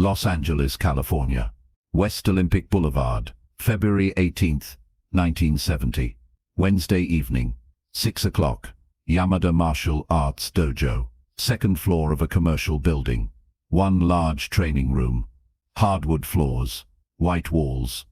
Los Angeles, California. West Olympic Boulevard, February 18, 1970. Wednesday evening, 6 o'clock. Yamada Martial Arts Dojo. Second floor of a commercial building. One large training room. Hardwood floors. White walls.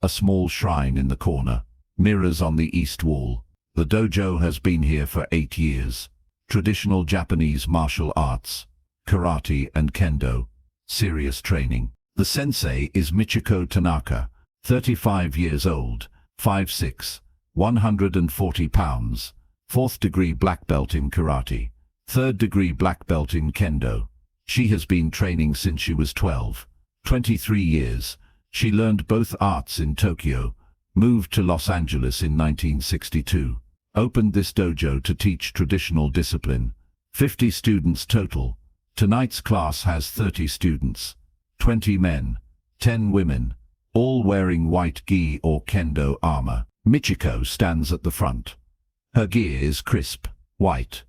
A small shrine in the corner. Mirrors on the east wall. The dojo has been here for 8 years. Traditional Japanese martial arts. Karate and kendo. Serious training. The sensei is Michiko Tanaka, 35 years old, 5'6", 140 pounds, 4th degree black belt in karate, 3rd degree black belt in kendo. She has been training since she was 12, 23 years. She learned both arts in Tokyo, moved to Los Angeles in 1962, opened this dojo to teach traditional discipline. 50 students total. Tonight's class has 30 students, 20 men, 10 women, all wearing white gi or kendo armor. Michiko stands at the front. Her gear is crisp, white.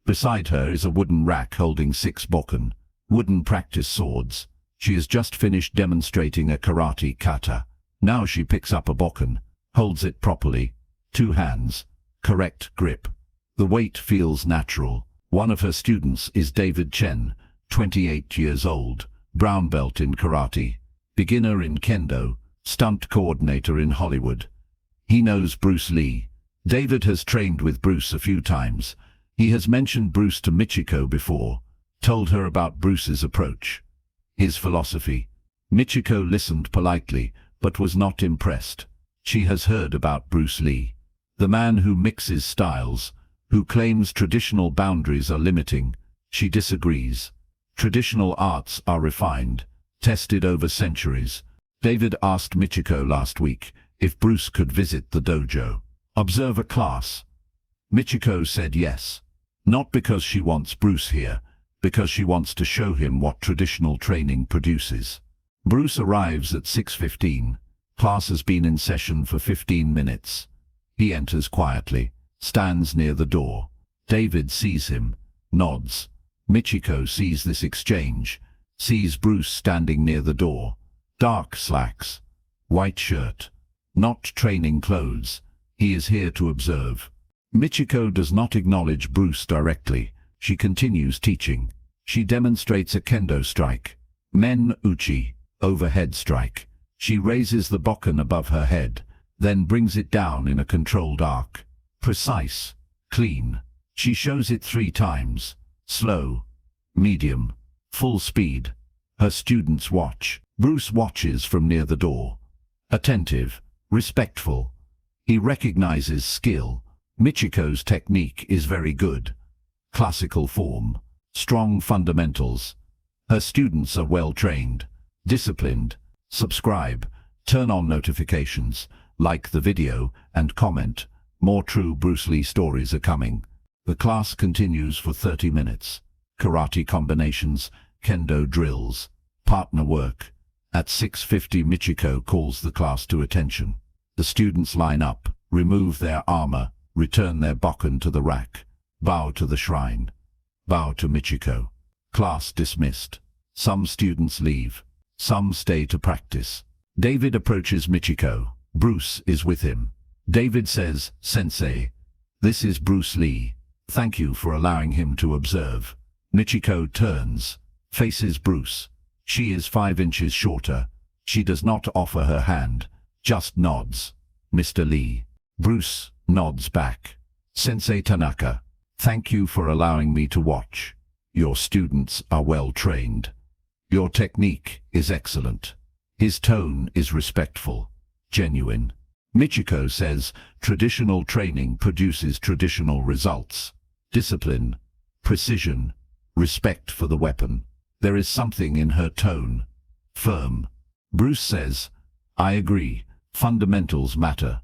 Beside her is a wooden rack holding 6 bokken, wooden practice swords. She has just finished demonstrating a karate kata. Now she picks up a bokken, holds it properly, 2 hands, correct grip. The weight feels natural. One of her students is David Chen, 28 years old, brown belt in karate, beginner in kendo, stunt coordinator in Hollywood. He knows Bruce Lee. David has trained with Bruce a few times. He has mentioned Bruce to Michiko before, told her about Bruce's approach, his philosophy. Michiko listened politely, but was not impressed. She has heard about Bruce Lee, the man who mixes styles, who claims traditional boundaries are limiting. She disagrees. Traditional arts are refined, tested over centuries. David asked Michiko last week if Bruce could visit the dojo, observe a class. Michiko said yes, not because she wants Bruce here, because she wants to show him what traditional training produces. Bruce arrives at 6:15. Class has been in session for 15 minutes. He enters quietly, stands near the door. David sees him, nods. Michiko sees this exchange, sees Bruce standing near the door. Dark slacks, white shirt, not training clothes. He is here to observe. Michiko does not acknowledge Bruce directly. She continues teaching. She demonstrates a kendo strike, men uchi, overhead strike. She raises the bokken above her head, then brings it down in a controlled arc. Precise, clean. She shows it 3 times. Slow, medium, full speed. Her students watch. Bruce watches from near the door. Attentive, respectful. He recognizes skill. Michiko's technique is very good. Classical form, strong fundamentals. Her students are well trained, disciplined. Subscribe, turn on notifications, like the video, and comment. More true Bruce Lee stories are coming. The class continues for 30 minutes. Karate combinations, kendo drills, partner work. At 6:50 Michiko calls the class to attention. The students line up, remove their armor, return their bokken to the rack, bow to the shrine, bow to Michiko. Class dismissed. Some students leave, some stay to practice. David approaches Michiko. Bruce is with him. David says, "Sensei, this is Bruce Lee. Thank you for allowing him to observe." Michiko turns, faces Bruce. She is 5 inches shorter. She does not offer her hand, just nods. "Mr. Lee." Bruce nods back. "Sensei Tanaka, thank you for allowing me to watch. Your students are well trained. Your technique is excellent." His tone is respectful, genuine. Michiko says, traditional training produces traditional results. Discipline, precision, respect for the weapon. There is something in her tone. Firm. Bruce says, "I agree. Fundamentals matter.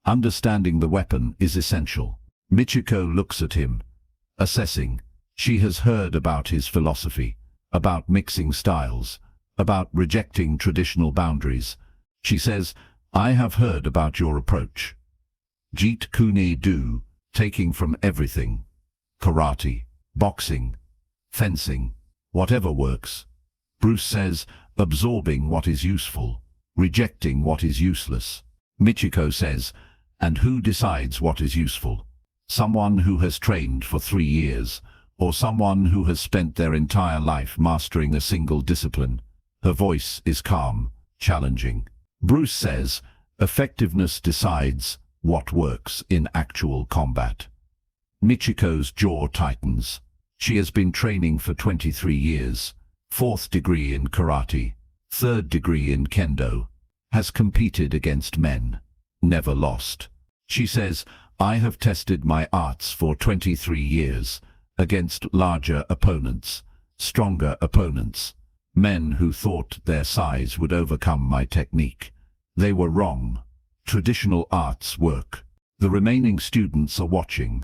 Understanding the weapon is essential." Michiko looks at him, assessing. She has heard about his philosophy, about mixing styles, about rejecting traditional boundaries. She says, "I have heard about your approach. Jeet Kune Do, taking from everything. Karate, boxing, fencing, whatever works. Bruce says, absorbing what is useful, rejecting what is useless. Michiko says, and who decides what is useful? Someone who has trained for 3 years, or someone who has spent their entire life mastering a single discipline. Her voice is calm, challenging. Bruce says, effectiveness decides what works in actual combat. Michiko's jaw tightens. She has been training for 23 years, 4th degree in karate, 3rd degree in kendo, has competed against men, never lost. She says, I have tested my arts for 23 years, against larger opponents, stronger opponents, men who thought their size would overcome my technique. They were wrong. Traditional arts work. The remaining students are watching.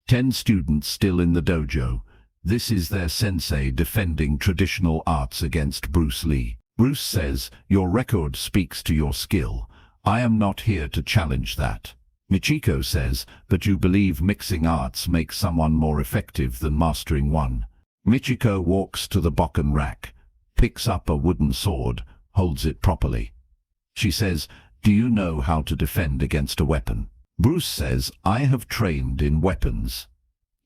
10 students still in the dojo. This is their sensei defending traditional arts against Bruce Lee. Bruce says, your record speaks to your skill. I am not here to challenge that. Michiko says, but you believe mixing arts makes someone more effective than mastering one. Michiko walks to the bokken rack, picks up a wooden sword, holds it properly. She says, do you know how to defend against a weapon? Bruce says, I have trained in weapons.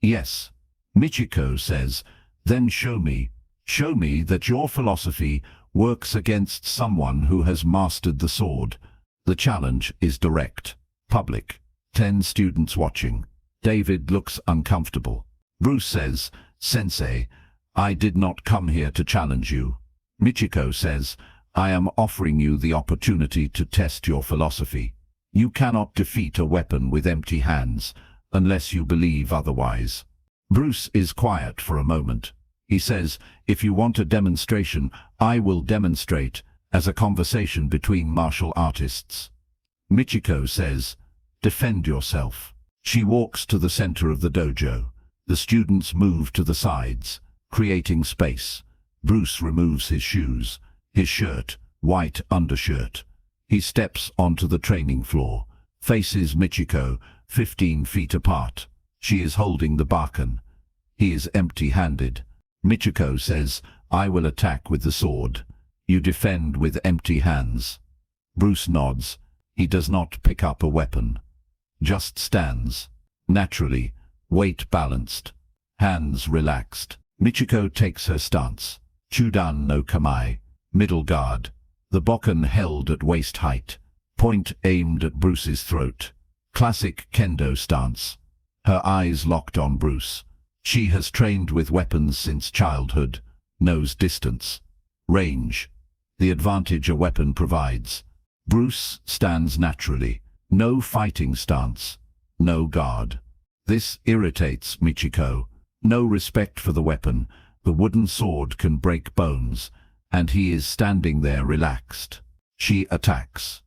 Yes. Michiko says, then show me that your philosophy works against someone who has mastered the sword. The challenge is direct. Public. 10 students watching. David looks uncomfortable. Bruce says, Sensei, I did not come here to challenge you. Michiko says, I am offering you the opportunity to test your philosophy. You cannot defeat a weapon with empty hands, unless you believe otherwise. Bruce is quiet for a moment. He says, if you want a demonstration, I will demonstrate, as a conversation between martial artists. Michiko says, defend yourself. She walks to the center of the dojo. The students move to the sides, creating space. Bruce removes his shoes, his shirt, white undershirt. He steps onto the training floor, faces Michiko, 15 feet apart. She is holding the bokken. He is empty-handed. Michiko says, I will attack with the sword. You defend with empty hands. Bruce nods. He does not pick up a weapon. Just stands. Naturally, weight balanced. Hands relaxed. Michiko takes her stance. Chudan no kamae. Middle guard. The bokken held at waist height. Point aimed at Bruce's throat. Classic kendo stance. Her eyes locked on Bruce. She has trained with weapons since childhood. Knows distance. Range. The advantage a weapon provides. Bruce stands naturally. No fighting stance. No guard. This irritates Michiko. No respect for the weapon. The wooden sword can break bones, and he is standing there relaxed. She attacks.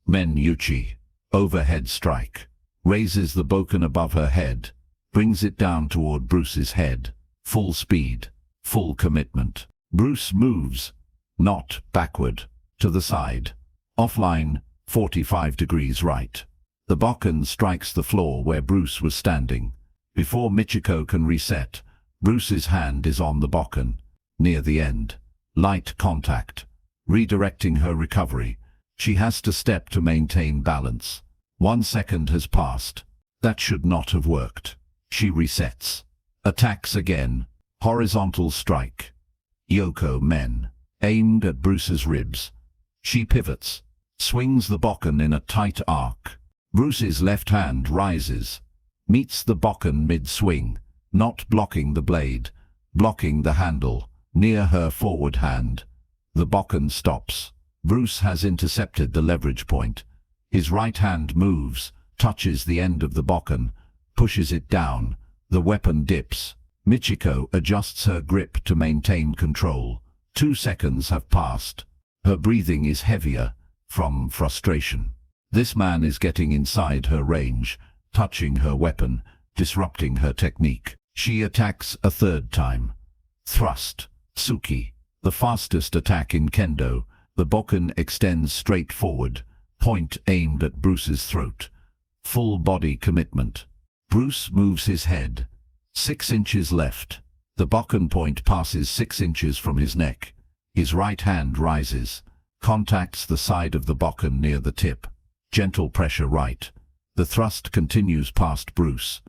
Men-Uchi. Overhead strike. Raises the bokken above her head. Brings it down toward Bruce's head. Full speed. Full commitment. Bruce moves. Not backward. To the side. Offline, 45 degrees right. The bokken strikes the floor where Bruce was standing. Before Michiko can reset, Bruce's hand is on the bokken. Near the end. Light contact. Redirecting her recovery. She has to step to maintain balance. 1 second has passed. That should not have worked. She resets. Attacks again. Horizontal strike. Yoko men. Aimed at Bruce's ribs. She pivots. Swings the bokken in a tight arc. Bruce's left hand rises. Meets the bokken mid-swing. Not blocking the blade. Blocking the handle. Near her forward hand. The bokken stops. Bruce has intercepted the leverage point. His right hand moves, touches the end of the bokken, pushes it down. The weapon dips. Michiko adjusts her grip to maintain control. 2 seconds have passed. Her breathing is heavier, from frustration. This man is getting inside her range, touching her weapon, disrupting her technique. She attacks a 3rd time. Thrust. Tsuki. The fastest attack in kendo. The bokken extends straight forward. Point aimed at Bruce's throat. Full body commitment. Bruce moves his head. 6 inches left. The bokken point passes 6 inches from his neck. His right hand rises, contacts the side of the bokken near the tip. Gentle pressure right. The thrust continues past Bruce.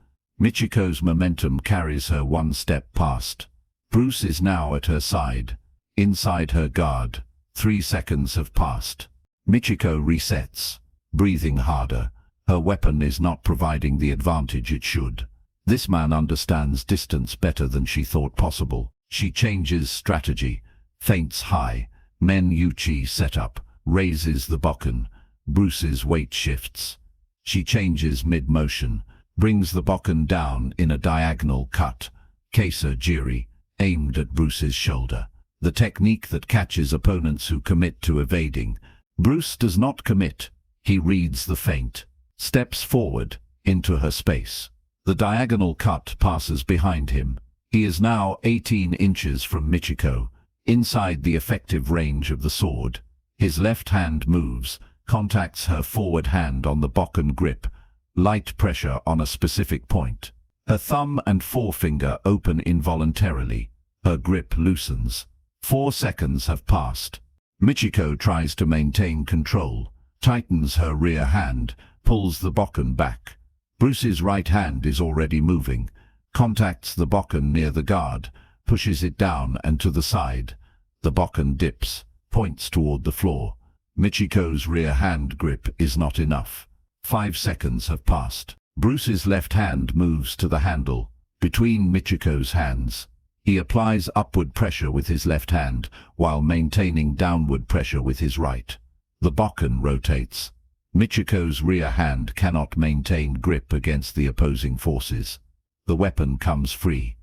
Michiko's momentum carries her one step past. Bruce is now at her side. Inside her guard. 3 seconds have passed. Michiko resets, breathing harder. Her weapon is not providing the advantage it should. This man understands distance better than she thought possible. She changes strategy, feints high, men-Uchi setup, raises the bokken. Bruce's weight shifts. She changes mid-motion, brings the bokken down in a diagonal cut. Kesa jiri, aimed at Bruce's shoulder. The technique that catches opponents who commit to evading. Bruce does not commit. He reads the feint. Steps forward, into her space. The diagonal cut passes behind him. He is now 18 inches from Michiko, inside the effective range of the sword. His left hand moves, contacts her forward hand on the bokken grip. Light pressure on a specific point. Her thumb and forefinger open involuntarily. Her grip loosens. 4 seconds have passed. Michiko tries to maintain control, tightens her rear hand, pulls the bokken back. Bruce's right hand is already moving, contacts the bokken near the guard, pushes it down and to the side. The bokken dips, points toward the floor. Michiko's rear hand grip is not enough. 5 seconds have passed. Bruce's left hand moves to the handle, between Michiko's hands. He applies upward pressure with his left hand, while maintaining downward pressure with his right. The bokken rotates. Michiko's rear hand cannot maintain grip against the opposing forces. The weapon comes free.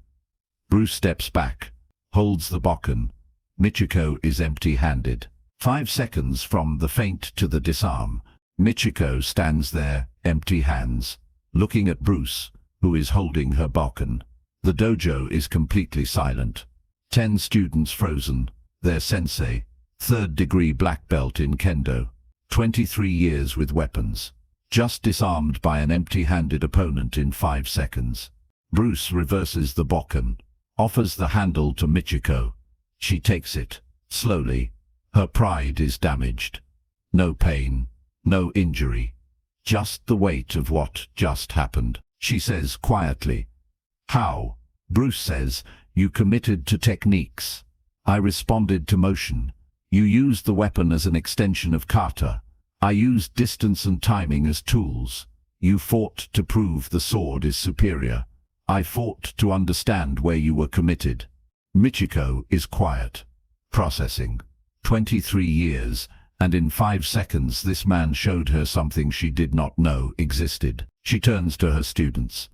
Bruce steps back, holds the bokken. Michiko is empty-handed. 5 seconds from the feint to the disarm. Michiko stands there, empty hands, looking at Bruce, who is holding her bokken. The dojo is completely silent. 10 students frozen. Their sensei, 3rd-degree black belt in kendo. 23 years with weapons. Just disarmed by an empty-handed opponent in 5 seconds. Bruce reverses the bokken, offers the handle to Michiko. She takes it, slowly. Her pride is damaged. No pain, no injury. Just the weight of what just happened. She says quietly, "How?" Bruce says, "You committed to techniques. I responded to motion. You used the weapon as an extension of kata. I used distance and timing as tools. You fought to prove the sword is superior. I fought to understand where you were committed." Michiko is quiet, processing. 23 years, and in 5 seconds this man showed her something she did not know existed. She turns to her students.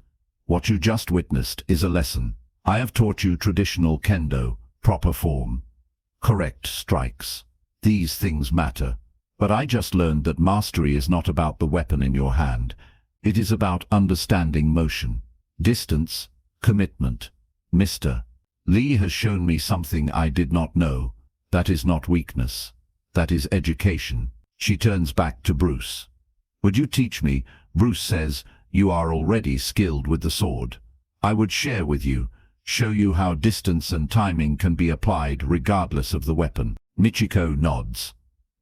"What you just witnessed is a lesson. I have taught you traditional kendo, proper form, correct strikes. These things matter. But I just learned that mastery is not about the weapon in your hand. It is about understanding motion, distance, commitment. Mr. Lee has shown me something I did not know. That is not weakness. That is education." She turns back to Bruce. "Would you teach me?" Bruce says, "You are already skilled with the sword. I would share with you, show you how distance and timing can be applied regardless of the weapon." Michiko nods.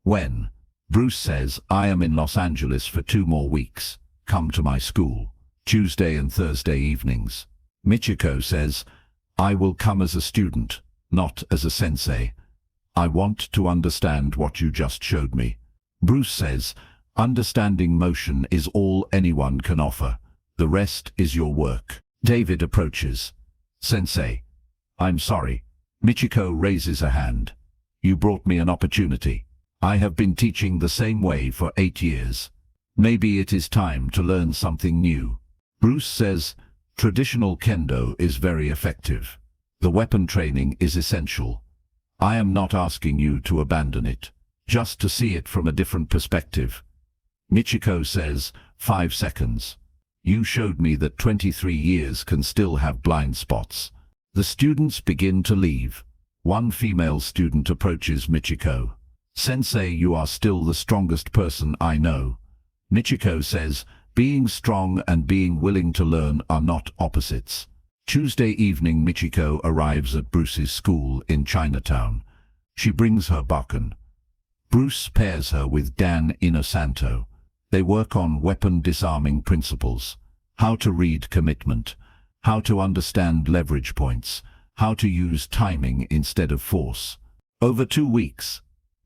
"When?" Bruce says, "I am in Los Angeles for 2 more weeks. Come to my school, Tuesday and Thursday evenings." Michiko says, "I will come as a student, not as a sensei. I want to understand what you just showed me." Bruce says, "Understanding motion is all anyone can offer. The rest is your work." David approaches. "Sensei, I'm sorry." Michiko raises a hand. "You brought me an opportunity. I have been teaching the same way for 8 years. Maybe it is time to learn something new." Bruce says, "Traditional kendo is very effective. The weapon training is essential. I am not asking you to abandon it, just to see it from a different perspective." Michiko says, 5 seconds. "You showed me that 23 years can still have blind spots." The students begin to leave. One female student approaches Michiko. "Sensei, you are still the strongest person I know." Michiko says, "Being strong and being willing to learn are not opposites." Tuesday evening, Michiko arrives at Bruce's school in Chinatown. She brings her bokken. Bruce pairs her with Dan Inosanto. They work on weapon disarming principles, how to read commitment, how to understand leverage points, how to use timing instead of force. Over 2 weeks,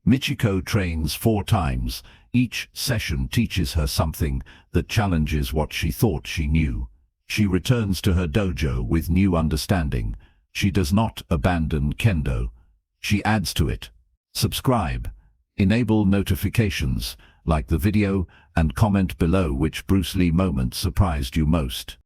Michiko trains 4 times. Each session teaches her something that challenges what she thought she knew. She returns to her dojo with new understanding. She does not abandon kendo. She adds to it. Subscribe. Enable notifications, like the video, and comment below which Bruce Lee moment surprised you most.